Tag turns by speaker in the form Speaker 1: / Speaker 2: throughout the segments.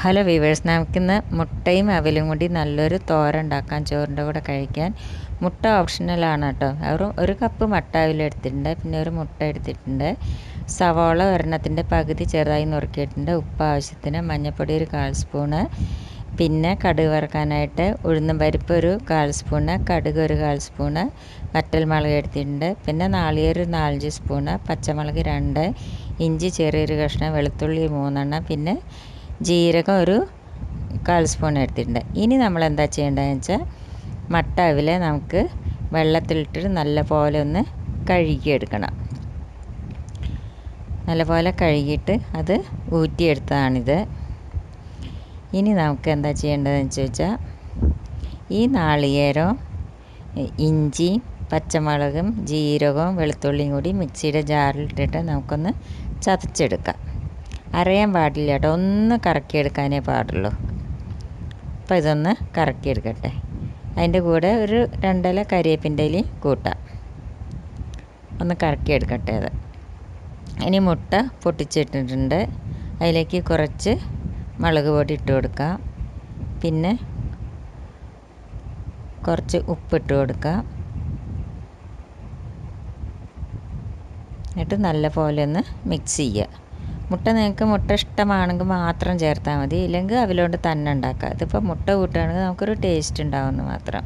Speaker 1: Hello weavers, നമുക്കിന്ന് മുട്ടയും അവിലും കൂടി നല്ലൊരു തോരൻ ഉണ്ടാക്കാം. ചോറിൻ്റെ കൂടെ കഴിക്കാൻ. മുട്ട ഓപ്ഷണലാണ് കേട്ടോ. ഒരു കപ്പ് മട്ട അവിൽ എടുത്തിട്ടുണ്ട്, പിന്നെ ഒരു മുട്ട എടുത്തിട്ടുണ്ട്, സവാള ഒരെണ്ണത്തിൻ്റെ പകുതി ചെറുതായി നുറുക്കിയിട്ടുണ്ട്, ഉപ്പ് ആവശ്യത്തിന്, മഞ്ഞൾപ്പൊടി ഒരു 1/4 സ്പൂണ്, പിന്നെ കടുക് വറുക്കാനായിട്ട് ഉഴുന്നും പരിപ്പ് ഒരു 1/4 സ്പൂണ്, കടുക് ഒരു 1/4 സ്പൂണ്, വറ്റൽമുളക് എടുത്തിട്ടുണ്ട്, പിന്നെ നാളികേരം ഒരു 4-5 സ്പൂണ്, പച്ചമുളക് 2, ഇഞ്ചി ചെറിയൊരു കഷ്ണം, വെളുത്തുള്ളി 3 പിന്നെ ജീരകം ഒരു 1/4 സ്പൂൺ എടുത്തിട്ടുണ്ട്. ഇനി നമ്മൾ എന്താ ചെയ്യേണ്ടതെന്ന് വെച്ചാൽ മട്ട അവിൽ നമുക്ക് വെള്ളത്തിലിട്ടിട്ട് നല്ലപോലെ ഒന്ന് കഴുകിയെടുക്കണം. നല്ലപോലെ കഴുകിയിട്ട് അത് ഊറ്റിയെടുത്തതാണിത്. ഇനി നമുക്ക് എന്താ ചെയ്യേണ്ടതെന്ന് ചോദിച്ചാൽ ഈ നാളികേരവും ഇഞ്ചി പച്ചമുളകും ജീരകവും വെളുത്തുള്ളിയും കൂടി മിക്സിയുടെ ജാറിലിട്ടിട്ട് നമുക്കൊന്ന് ചതച്ചെടുക്കാം. അരയാൻ പാടില്ല കേട്ടോ, ഒന്ന് കറക്കിയെടുക്കാനേ പാടുള്ളൂ. അപ്പോൾ ഇതൊന്ന് കറക്കിയെടുക്കട്ടെ. അതിൻ്റെ കൂടെ ഒരു 2 ഇല കരിവേപ്പിൻ്റെ ഇലയും കൂട്ടാം. ഒന്ന് കറക്കിയെടുക്കട്ടെ അത്. ഇനി മുട്ട പൊട്ടിച്ചിട്ടിട്ടുണ്ട്, അതിലേക്ക് കുറച്ച് മുളക് പൊടി ഇട്ട് കൊടുക്കാം, പിന്നെ കുറച്ച് ഉപ്പിട്ട് കൊടുക്കാം. എന്നിട്ട് നല്ലപോലെ ഒന്ന് മിക്സ് ചെയ്യുക. മുട്ട നിങ്ങൾക്ക് മുട്ട ഇഷ്ടമാണെങ്കിൽ മാത്രം ചേർത്താൽ മതി, ഇല്ലെങ്കിൽ അവിലോണ്ട് തന്നെ ഉണ്ടാക്കാം. ഇതിപ്പോൾ മുട്ട കൂട്ടുകയാണെങ്കിൽ നമുക്കൊരു ടേസ്റ്റ് ഉണ്ടാവുമെന്ന് മാത്രം.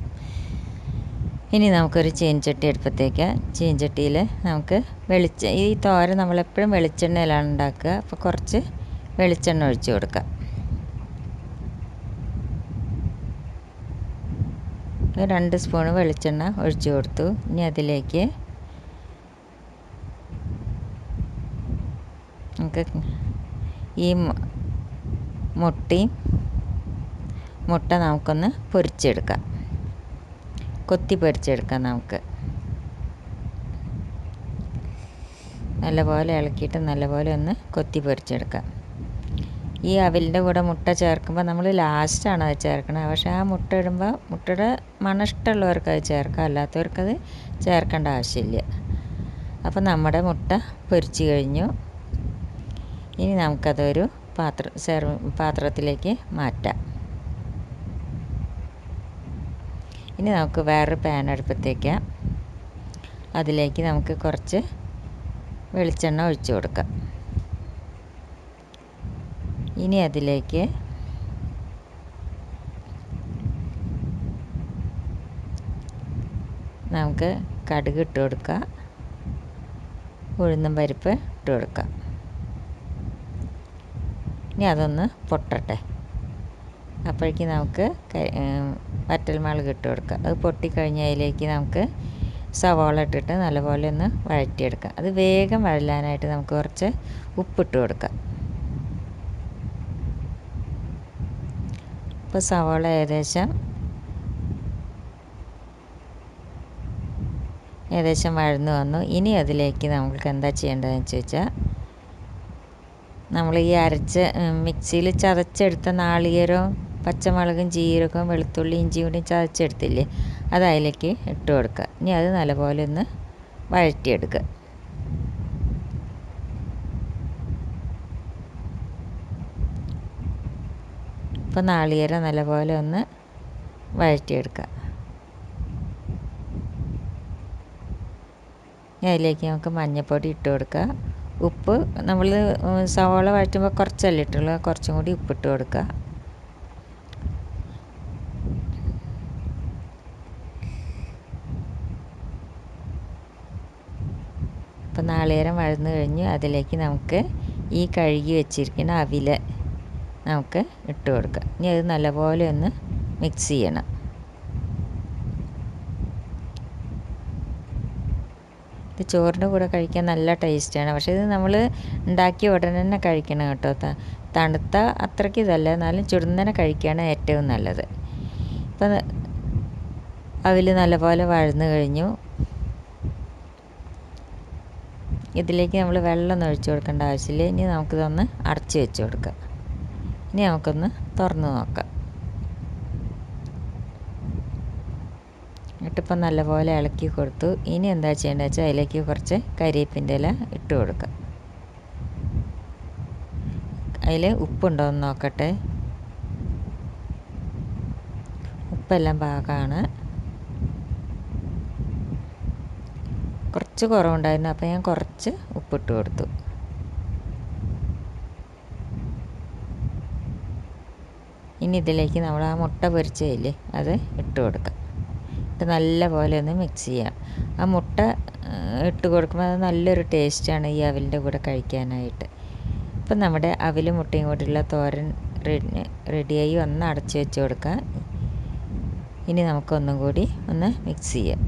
Speaker 1: ഇനി നമുക്കൊരു ചീനച്ചട്ടി അടുപ്പത്തേക്ക്. ചീനച്ചട്ടിയിൽ നമുക്ക് ഈ തോരൻ നമ്മളെപ്പോഴും വെളിച്ചെണ്ണയിലാണ് ഉണ്ടാക്കുക. അപ്പോൾ കുറച്ച് വെളിച്ചെണ്ണ ഒഴിച്ച് കൊടുക്കാം. 2 സ്പൂണ് വെളിച്ചെണ്ണ ഒഴിച്ച് കൊടുത്തു. ഇനി അതിലേക്ക് നമുക്ക് ഈ മുട്ട നമുക്കൊന്ന് പൊരിച്ചെടുക്കാം, കൊത്തി പൊരിച്ചെടുക്കാം. നമുക്ക് നല്ലപോലെ ഇളക്കിയിട്ട് നല്ലപോലെ ഒന്ന് കൊത്തി പൊരിച്ചെടുക്കാം. ഈ അവിലിൻ്റെ കൂടെ മുട്ട ചേർക്കുമ്പോൾ നമ്മൾ ലാസ്റ്റാണ് അത് ചേർക്കണത്. പക്ഷേ ആ മുട്ട ഇടുമ്പോൾ മുട്ടയുടെ മണം ഇഷ്ടമുള്ളവർക്ക് അത് ചേർക്കാം, അല്ലാത്തവർക്കത് ചേർക്കേണ്ട ആവശ്യമില്ല. അപ്പോൾ നമ്മുടെ മുട്ട പൊരിച്ച് കഴിഞ്ഞു. ഇനി നമുക്കതൊരു പാത്രത്തിലേക്ക് മാറ്റാം. ഇനി നമുക്ക് വേറൊരു പാൻ അടുപ്പത്തേക്ക്. അതിലേക്ക് നമുക്ക് കുറച്ച് വെളിച്ചെണ്ണ ഒഴിച്ച് കൊടുക്കാം. ഇനി അതിലേക്ക് നമുക്ക് കടുക് ഇട്ട് കൊടുക്കാം, ഉഴുന്നും പരിപ്പ് ഇട്ട് കൊടുക്കാം. ഇനി അതൊന്ന് പൊട്ടട്ടെ. അപ്പോഴേക്ക് നമുക്ക് വറ്റൽമുളക് ഇട്ട് കൊടുക്കാം. അത് പൊട്ടിക്കഴിഞ്ഞ് അതിലേക്ക് നമുക്ക് സവാള ഇട്ടിട്ട് നല്ലപോലെ ഒന്ന് വഴറ്റിയെടുക്കാം. അത് വേഗം വഴലാനായിട്ട് നമുക്ക് കുറച്ച് ഉപ്പിട്ട് കൊടുക്കാം. ഇപ്പോൾ സവാള ഏകദേശം വഴന്നു വന്നു. ഇനി അതിലേക്ക് നമുക്ക് എന്താ ചെയ്യേണ്ടതെന്ന് ചോദിച്ചാൽ നമ്മൾ ഈ മിക്സിയിൽ ചതച്ചെടുത്ത നാളികേരവും പച്ചമുളകും ജീരകവും വെളുത്തുള്ളി ഇഞ്ചിയും കൂടി ചതച്ചെടുത്തില്ലേ, അത് അതിലേക്ക് ഇട്ട് കൊടുക്കുക. ഇനി അത് നല്ലപോലെ ഒന്ന് വഴറ്റിയെടുക്കുക. ഇപ്പോൾ നാളികേരം നല്ലപോലെ ഒന്ന് വഴറ്റിയെടുക്കുക. ഇനി അതിലേക്ക് നമുക്ക് മഞ്ഞൾപ്പൊടി ഇട്ട് കൊടുക്കുക. ഉപ്പ് നമ്മൾ സവാള വഴറ്റുമ്പോൾ കുറച്ചല്ലേ ഇട്ടുള്ളൂ, കുറച്ചും കൂടി ഉപ്പിട്ട് കൊടുക്കുക. അപ്പോൾ നാളികേരം വഴന്നു കഴിഞ്ഞ് അതിലേക്ക് നമുക്ക് ഈ കഴുകി വെച്ചിരിക്കുന്ന അവിൽ നമുക്ക് ഇട്ട് കൊടുക്കുക. ഇനി അത് നല്ലപോലെ ഒന്ന് മിക്സ് ചെയ്യണം. ഇത് ചോറിൻ്റെ കൂടെ കഴിക്കാൻ നല്ല ടേസ്റ്റാണ്. പക്ഷേ ഇത് നമ്മൾ ഉണ്ടാക്കിയ ഉടനെ തന്നെ കഴിക്കണം കേട്ടോ. തണുത്ത അത്രയ്ക്ക് ഇതല്ല, എന്നാലും ചുടുന്നനെ കഴിക്കുകയാണ് ഏറ്റവും നല്ലത്. ഇപ്പം അവിൽ നല്ലപോലെ വഴന്നു കഴിഞ്ഞു. ഇതിലേക്ക് നമ്മൾ വെള്ളം ഒഴിച്ച് കൊടുക്കേണ്ട ആവശ്യമില്ല. ഇനി നമുക്കിതൊന്ന് അടച്ച് വെച്ച് കൊടുക്കാം. ഇനി നമുക്കൊന്ന് തുറന്ന് നോക്കാം. എന്നിട്ടിപ്പം നല്ലപോലെ ഇളക്കി കൊടുത്തു. ഇനി എന്താ ചെയ്യേണ്ടത് വെച്ചാൽ അതിലേക്ക് കുറച്ച് കരിവേപ്പിൻ്റെ ഇല ഇട്ട് കൊടുക്കാം. അതിൽ ഉപ്പുണ്ടോ എന്ന് നോക്കട്ടെ. ഉപ്പെല്ലാം പാകമാണ്. കുറച്ച് കുറവുണ്ടായിരുന്നു, അപ്പോൾ ഞാൻ കുറച്ച് ഉപ്പിട്ട് കൊടുത്തു. ഇനി ഇതിലേക്ക് നമ്മൾ ആ മുട്ട പൊരിച്ചതില്ലേ അത് ഇട്ട് കൊടുക്കാം. ഇട്ട് നല്ല പോലെ ഒന്ന് മിക്സ് ചെയ്യാം. ആ മുട്ട ഇട്ട് കൊടുക്കുമ്പോൾ അത് നല്ലൊരു ടേസ്റ്റാണ് ഈ അവിലിൻ്റെ കൂടെ കഴിക്കാനായിട്ട്. ഇപ്പം നമ്മുടെ അവിലും മുട്ടയും കൂടിയുള്ള തോരൻ റെഡിയായി. ഒന്ന് അടച്ച് വെച്ച് കൊടുക്കാം. ഇനി നമുക്കൊന്നും കൂടി ഒന്ന് മിക്സ് ചെയ്യാം.